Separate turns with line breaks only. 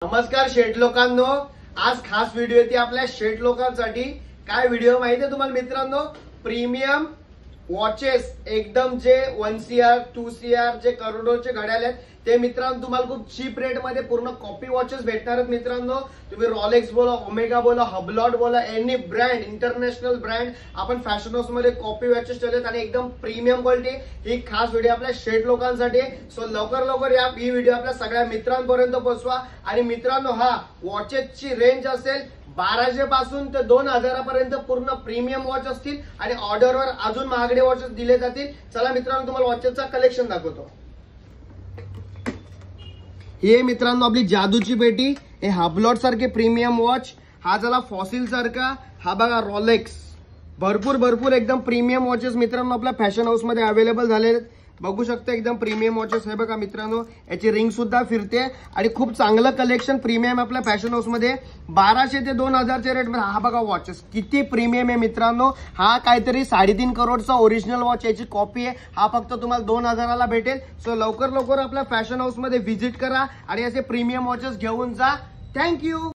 नमस्कार शेठ लोकांनो, आज खास व्हिडिओ येते आपल्या शेठ लोकांसाठी। काय व्हिडिओ माहिती आहे तुम्हाला मित्रांनो? प्रीमियम वॉचेस एकदम जे 1 CR 2 CR जे करोडोचे घड्याळ आहेत ते मित्रांनो तुम्हाला खूप चीप रेट मध्ये पूर्ण कॉपी वॉचेस भेटणार आहेत मित्रांनो। तुम्ही रॉलेक्स बोला, ओमेगा बोला, हबलॉट बोला, एनी ब्रँड, इंटरनॅशनल ब्रँड आपण फॅशन हाऊस मध्ये कॉपी वॉचेस ठेवलेत आणि एकदम प्रीमियम क्वालिटी। ही खास व्हिडिओ आपल्या शेठ लोकांसाठी। सो लवकर या ही व्हिडिओ आपल्या सगळ्या मित्रांपर्यंत पोहोचवा। आणि मित्रांनो, हा वॉचेसची रेंज असेल 1200 पासून ते 2000 पर्यंत पूर्ण प्रीमियम वॉच असतील आणि ऑर्डरवर अजून महागडे वॉचेस दिले जातील। चला मित्रांनो, तुम्हाला वॉचेसचा कलेक्शन दाखवतो। हे मित्रांनो आपली जादूची पेटी, हे हबलॉट सारखे प्रीमियम वॉच, हा झाला फॉसिल सारखा, हा बघा रॉलेक्स। भरपूर एकदम प्रीमियम वॉचेस मित्रांनो आपल्या फॅशन हाऊस मध्ये अवेलेबल झाले। बघू शकता एकदम प्रीमियम वॉचेस हे बघा मित्रांनो, याची रिंग सुद्धा फिरते आणि खूप चांगलं कलेक्शन प्रीमियम आपल्या फॅशन हाऊस मध्ये 1200 ते 2000 च्या रेट मध्ये। हा बघा वॉचेस किती प्रीमियम आहे मित्रांनो। हा काहीतरी 3.5 करोडचा ओरिजिनल वॉच, याची कॉपी आहे। हा फक्त तुम्हाला 2000 ला भेटेल। सो लवकर आपल्या फॅशन हाऊस मध्ये व्हिजिट करा आणि असे प्रीमियम वॉचेस घेऊन जा। थँक्यू।